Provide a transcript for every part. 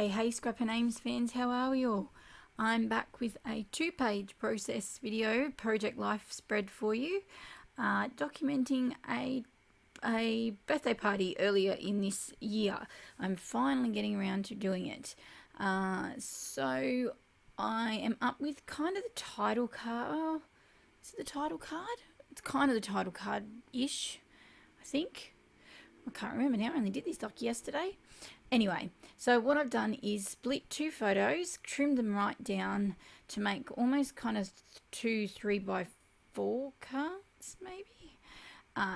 Hey Scrap and Ames fans, how are we all? I'm back with a 2-page process video, project life spread for you, documenting a birthday party earlier in this year. I'm finally getting around to doing it. So I am up with kind of the title card. Is it the title card? It's kind of the title card-ish, I think. I can't remember now, I only did this doc yesterday. Anyway, so what I've done is split 2 photos, trimmed them right down to make almost kind of 2 3x4 cards maybe,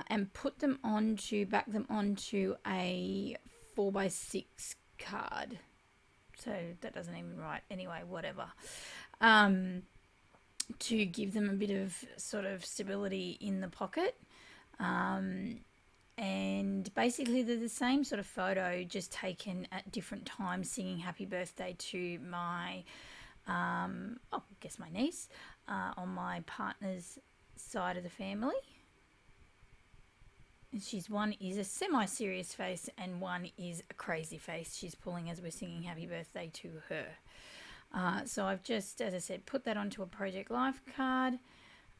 and put them back them onto a 4x6 card. So that doesn't even write, anyway, whatever. To give them a bit of sort of stability in the pocket. And basically they're the same sort of photo, just taken at different times, singing happy birthday to my my niece, on my partner's side of the family. And one is a semi-serious face and one is a crazy face she's pulling as we're singing happy birthday to her. So I've just, as I said, put that onto a Project Life card.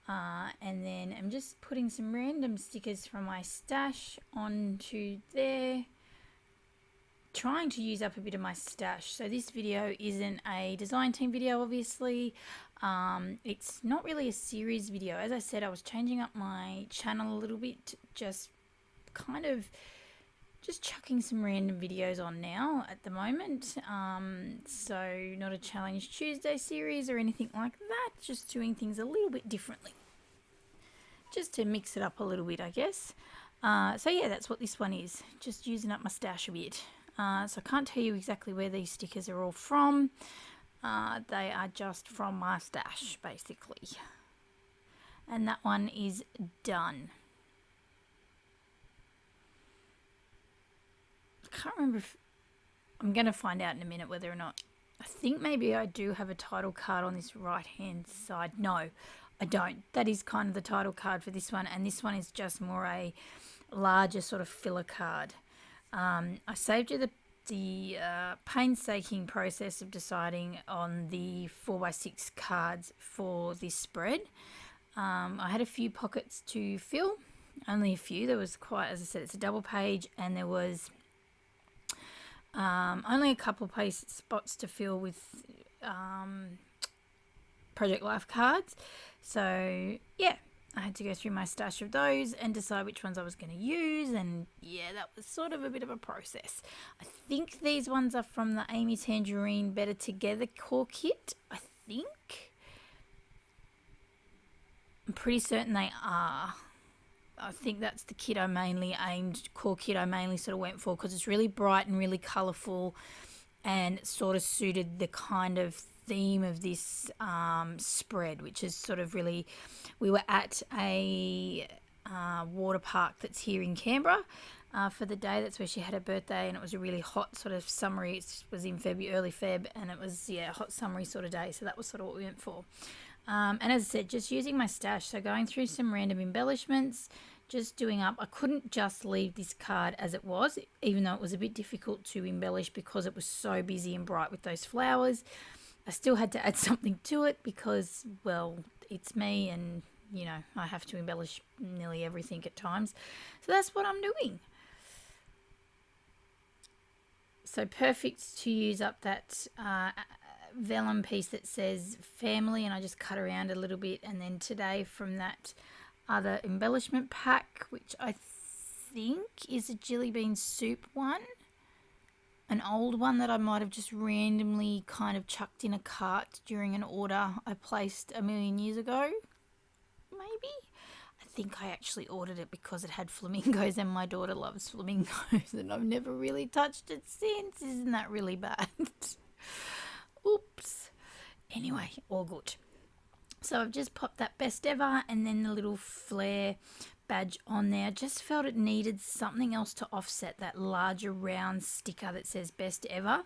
And then I'm just putting some random stickers from my stash onto there, trying to use up a bit of my stash. So this video isn't a design team video, obviously. It's not really a series video. As I said, I was changing up my channel a little bit, just chucking some random videos on now at the moment. So not a Challenge Tuesday series or anything like that, just doing things a little bit differently, just to mix it up a little bit, I guess. So yeah, that's what this one is, just using up my stash a bit. So I can't tell you exactly where these stickers are all from. They are just from my stash, basically. And that one is done. I can't remember if I'm going to find out in a minute whether or not, I think maybe I do have a title card on this right hand side. No, I don't. That is kind of the title card for this one, and this one is just more a larger sort of filler card. I saved you the painstaking process of deciding on the 4x6 cards for this spread. I had a few pockets to fill, only a few. There was quite, as I said, it's a double page, and there was only a couple of spots to fill with Project Life cards. So yeah, I had to go through my stash of those and decide which ones I was going to use, and yeah, that was sort of a bit of a process. I think these ones are from the Amy Tangerine Better Together core kit, I think. I'm pretty certain they are. I think that's the kit core kit I mainly sort of went for, because it's really bright and really colourful and sort of suited the kind of theme of this spread, which is sort of really, we were at a water park that's here in Canberra for the day. That's where she had her birthday, and it was a really hot sort of summery, it was in early Feb, and it was, yeah, hot summery sort of day, so that was sort of what we went for. And as I said, just using my stash, so going through some random embellishments, just doing up. I couldn't just leave this card as it was, even though it was a bit difficult to embellish because it was so busy and bright with those flowers. I still had to add something to it because, well, it's me, and, you know, I have to embellish nearly everything at times. So that's what I'm doing. So perfect to use up that vellum piece that says family, and I just cut around a little bit. And then today from that other embellishment pack, which I think is a jelly bean soup one, an old one that I might have just randomly kind of chucked in a cart during an order I placed a million years ago, maybe. I think I actually ordered it because it had flamingos, and my daughter loves flamingos, and I've never really touched it since. Isn't that really bad? Oops. Anyway, all good. So I've just popped that best ever and then the little flare badge on there. Just felt it needed something else to offset that larger round sticker that says best ever.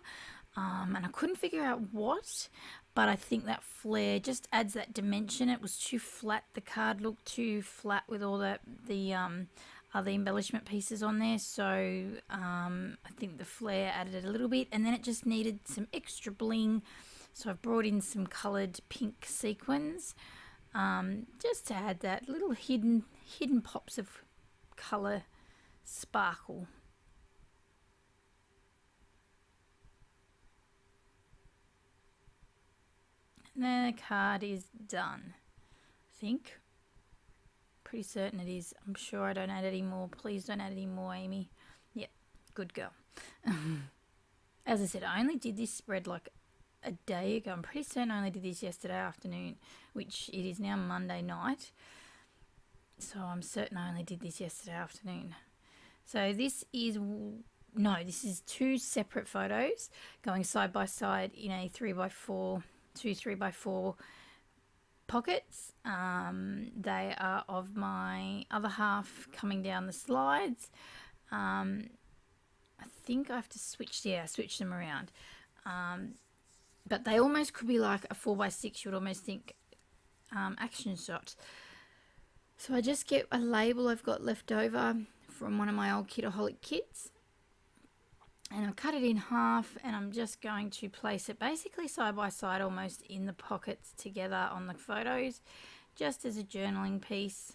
And I couldn't figure out what, but I think that flare just adds that dimension. It was too flat. The card looked too flat with all the other embellishment pieces on there, so I think the flare added a little bit, and then it just needed some extra bling, so I've brought in some coloured pink sequins, just to add that little hidden pops of colour sparkle. And the card is done, I think. Pretty certain it is. I'm sure I don't add any more. Please don't add any more, Amy. Yep, good girl. As I said, I only did this spread like a day ago. I'm pretty certain I only did this yesterday afternoon, which it is now Monday night. So I'm certain I only did this yesterday afternoon. So this is, no, this is two separate photos going side by side in a 3x4, two 3x4 pockets. They are of my other half coming down the slides. I think I have to switch them around. But they almost could be like a 4x6. You would almost think action shot. So I just get a label I've got left over from one of my old Kitaholic kits, and I'll cut it in half, and I'm just going to place it basically side by side almost in the pockets together on the photos, just as a journaling piece.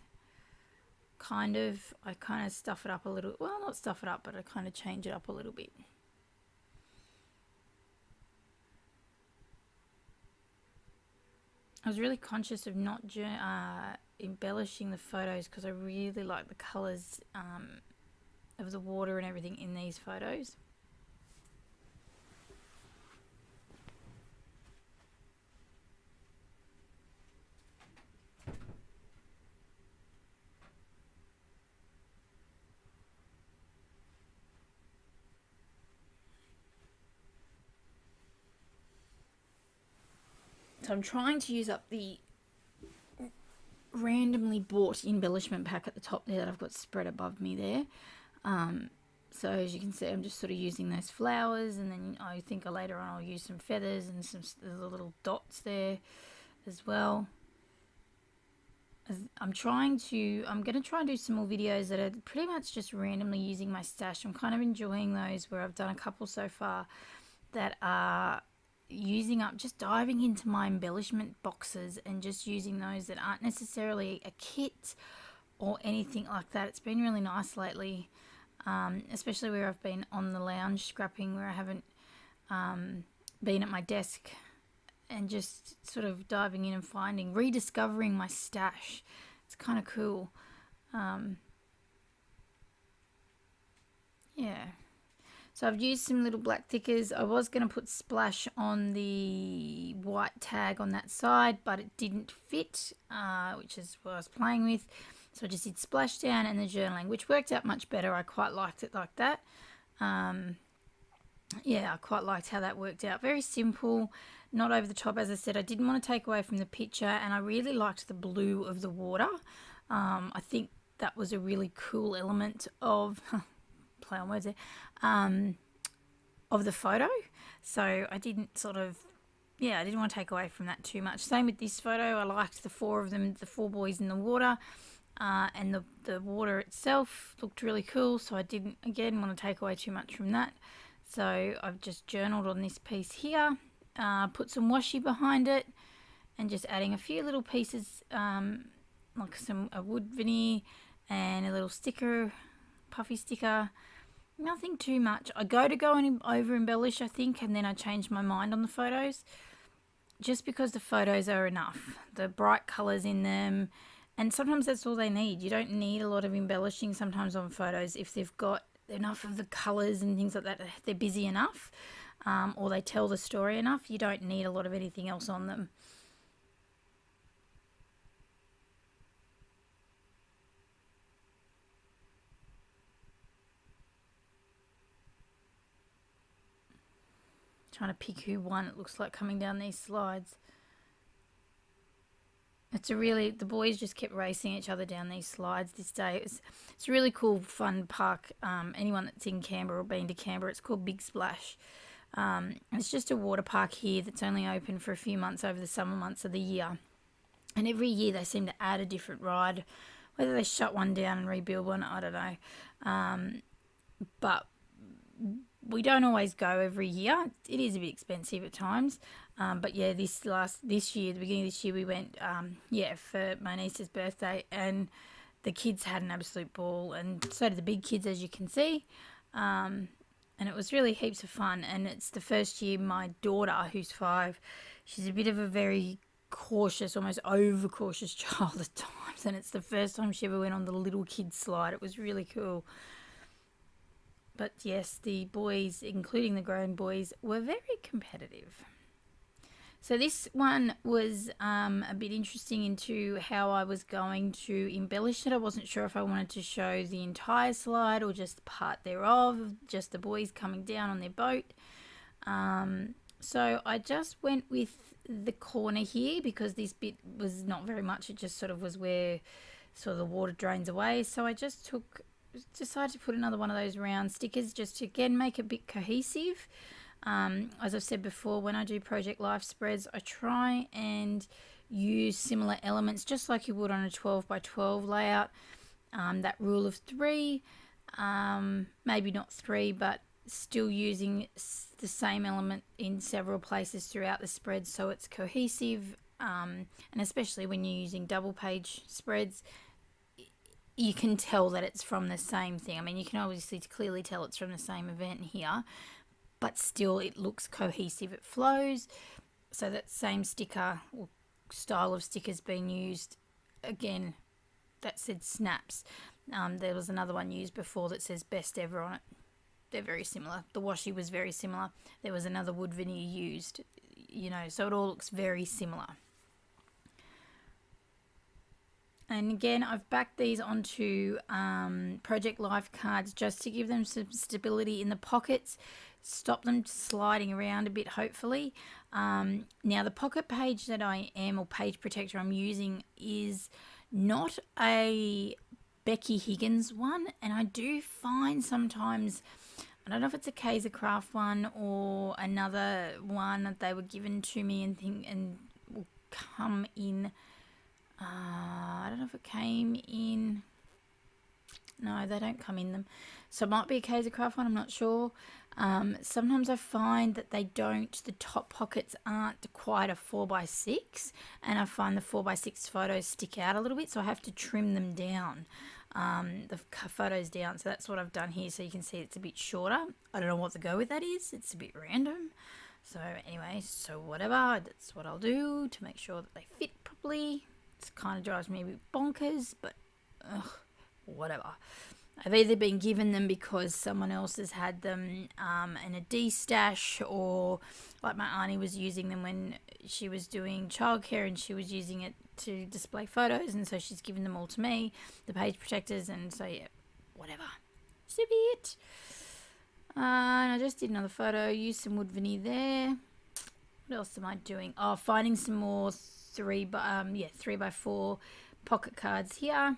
I kind of stuff it up a little, well, not stuff it up, but I kind of change it up a little bit. I was really conscious of not embellishing the photos because I really like the colours of the water and everything in these photos. So I'm trying to use up the randomly bought embellishment pack at the top there that I've got spread above me there. So as you can see, I'm just sort of using those flowers, and then I think later on I'll use some feathers and some little dots there as well. I'm going to try and do some more videos that are pretty much just randomly using my stash. I'm kind of enjoying those where I've done a couple so far that are using up, just diving into my embellishment boxes and just using those that aren't necessarily a kit or anything like that. It's been really nice lately, especially where I've been on the lounge scrapping, where I haven't been at my desk, and just sort of diving in and rediscovering my stash. It's kind of cool. Yeah. So I've used some little black thickers. I was going to put splash on the white tag on that side, but it didn't fit, which is what I was playing with. So I just did splash down and the journaling, which worked out much better. I quite liked it like that. Yeah, I quite liked how that worked out. Very simple, not over the top. As I said, I didn't want to take away from the picture, and I really liked the blue of the water. I think that was a really cool element of play on words there, of the photo. So I didn't I didn't want to take away from that too much. Same with this photo. I liked the four of them, the four boys in the water, and the water itself looked really cool. So I didn't, again, want to take away too much from that. So I've just journaled on this piece here, put some washi behind it, and just adding a few little pieces, like a wood veneer and a little sticker, puffy sticker. Nothing too much. I go and over embellish, I think, and then I change my mind on the photos, just because the photos are enough. The bright colours in them, and sometimes that's all they need. You don't need a lot of embellishing sometimes on photos if they've got enough of the colours and things like that. They're busy enough, or they tell the story enough. You don't need a lot of anything else on them. Trying to pick who won, it looks like, coming down these slides. The boys just kept racing each other down these slides this day. It's a really cool, fun park. Anyone that's in Canberra or been to Canberra, it's called Big Splash. It's just a water park here that's only open for a few months over the summer months of the year. And every year they seem to add a different ride Whether they shut one down and rebuild one, I don't know. But we don't always go every year. It is a bit expensive at times. But yeah, this year, the beginning of this year, we went, for my niece's birthday, and the kids had an absolute ball, and so did the big kids, as you can see. And it was really heaps of fun. And it's the first year my daughter, who's 5, she's a bit of a very cautious, almost overcautious child at times, and it's the first time she ever went on the little kids slide. It was really cool. But yes, the boys, including the grown boys, were very competitive. So this one was a bit interesting into how I was going to embellish it. I wasn't sure if I wanted to show the entire slide or just part thereof, just the boys coming down on their boat. So I just went with the corner here because this bit was not very much. It just sort of was where sort of the water drains away. So I just decided to put another one of those round stickers just to again make it a bit cohesive. As I've said before, when I do Project Life spreads, I try and use similar elements just like you would on a 12 by 12 layout. That rule of 3, maybe not 3, but still using the same element in several places throughout the spread so it's cohesive, and especially when you're using double page spreads, you can tell that it's from the same thing. I mean, you can obviously clearly tell it's from the same event here, but still it looks cohesive, it flows. So that same sticker or style of stickers being used, again, that said snaps. There was another one used before that says best ever on it. They're very similar. The washi was very similar. There was another wood veneer used, so it all looks very similar. And again, I've backed these onto Project Life cards just to give them some stability in the pockets, stop them sliding around a bit, hopefully. Now, the pocket page that or page protector I'm using is not a Becky Higgins one, and I do find sometimes, I don't know if it's a Kaiser Craft one or another one that they were given to me and will come in. I don't know if it came in. No, they don't come in them. So it might be a Kaiser Craft one, I'm not sure. Sometimes I find that the top pockets aren't quite a 4x6, and I find the 4x6 photos stick out a little bit, so I have to trim them down, the photos down. So that's what I've done here, so you can see it's a bit shorter. I don't know what to go with that is. It's a bit random. So anyway, whatever, that's what I'll do to make sure that they fit properly. It kind of drives me a bit bonkers, but whatever. I've either been given them because someone else has had them in a D-stash, or like my auntie was using them when she was doing childcare and she was using it to display photos, and so she's given them all to me, the page protectors, and so yeah, whatever. So be it. And I just did another photo, used some wood veneer there. What else am I doing? Oh, finding some more 3x4 pocket cards here.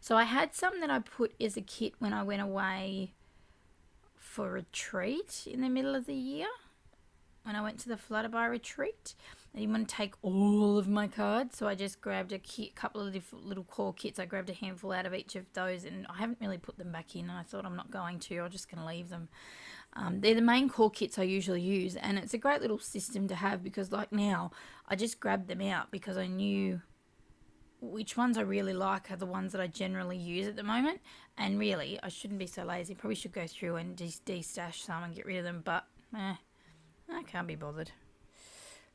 So I had some that I put as a kit when I went away for retreat in the middle of the year. When I went to the Flutterby retreat, I didn't want to take all of my cards, so I just grabbed a couple of different little core kits. I grabbed a handful out of each of those, and I haven't really put them back in, and I thought I'm not going to. I'm just going to leave them. They're the main core kits I usually use, and it's a great little system to have because, like now, I just grabbed them out because I knew which ones I really like are the ones that I generally use at the moment. And really, I shouldn't be so lazy. Probably should go through and de-stash some and get rid of them, but I can't be bothered.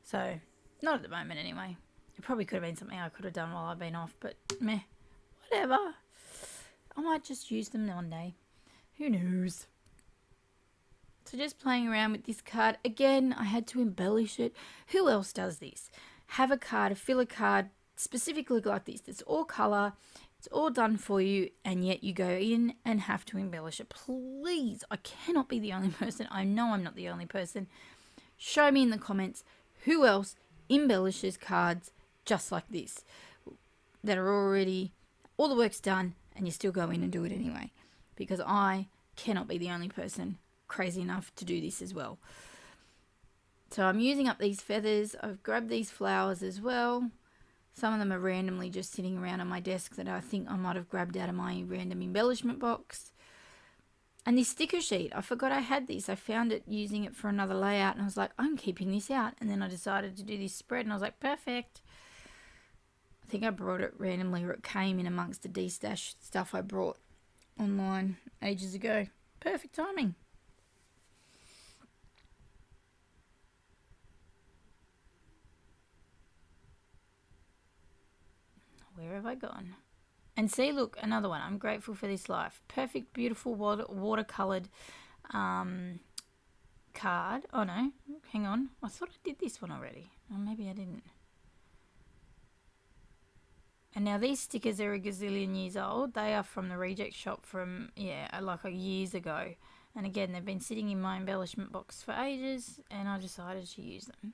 So, not at the moment anyway. It probably could have been something I could have done while I've been off, but whatever. I might just use them one day. Who knows? So just playing around with this card. Again, I had to embellish it. Who else does this? Have a card, a filler card, specifically like this. It's all colour. It's all done for you, and yet you go in and have to embellish it. Please, I cannot be the only person. I know I'm not the only person. Show me in the comments who else embellishes cards just like this, that are already, all the work's done, and you still go in and do it anyway. Because I cannot be the only person crazy enough to do this as well. So I'm using up these feathers. I've grabbed these flowers as well. Some of them are randomly just sitting around on my desk that I think I might have grabbed out of my random embellishment box. And this sticker sheet, I forgot I had this. I found it using it for another layout, and I was like, I'm keeping this out. And then I decided to do this spread, and I was like, perfect. I think I brought it randomly, or it came in amongst the D-Stash stuff I brought online ages ago. Perfect timing. Where have I gone? And see, look, another one. I'm grateful for this life. Perfect, beautiful watercoloured card. Oh, no. Hang on. I thought I did this one already. Or maybe I didn't. And now these stickers are a gazillion years old. They are from the reject shop from, like years ago. And again, they've been sitting in my embellishment box for ages, and I decided to use them.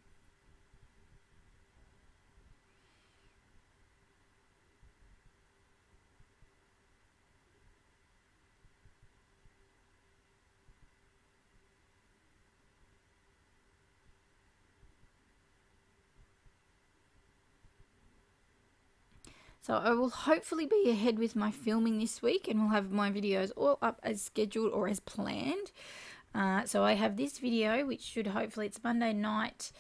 So I will hopefully be ahead with my filming this week, and we'll have my videos all up as scheduled or as planned. So I have this video, which should hopefully, it's Monday night,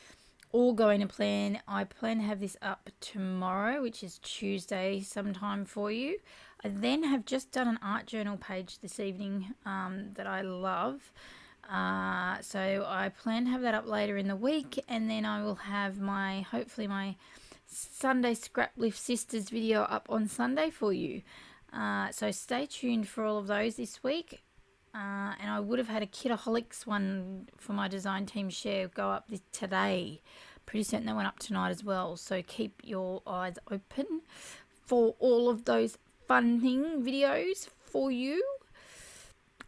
all going to plan. I plan to have this up tomorrow, which is Tuesday sometime for you. I then have just done an art journal page this evening that I love. So I plan to have that up later in the week, and then I will have hopefully my Sunday Scrap Lift Sisters video up on Sunday for you. So stay tuned for all of those this week. And I would have had a Kitaholics one for my design team share go up today. Pretty certain that went up tonight as well. So keep your eyes open for all of those funding videos for you.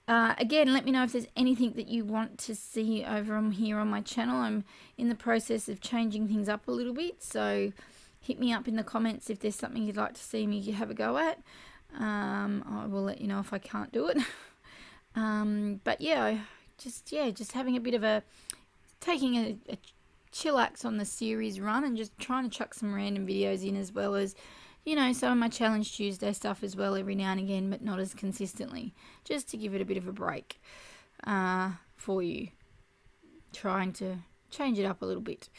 Again, let me know if there's anything that you want to see over here on my channel. I'm in the process of changing things up a little bit, so hit me up in the comments if there's something you'd like to see me have a go at. I will let you know if I can't do it. But yeah, just having a bit of taking a chillax on the series run, and just trying to chuck some random videos in, as well as, some of my Challenge Tuesday stuff as well every now and again, but not as consistently, just to give it a bit of a break for you, trying to change it up a little bit.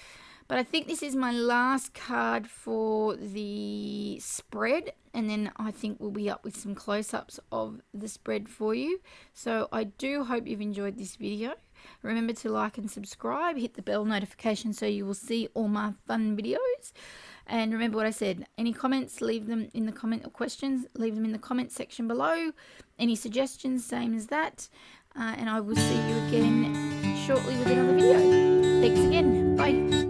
But I think this is my last card for the spread, and then I think we'll be up with some close-ups of the spread for you. So I do hope you've enjoyed this video. Remember to like and subscribe, hit the bell notification so you will see all my fun videos. And remember what I said, any comments, leave them in the comment, or questions, leave them in the comment section below. Any suggestions, same as that. And I will see you again shortly with another video. Thanks again. Bye.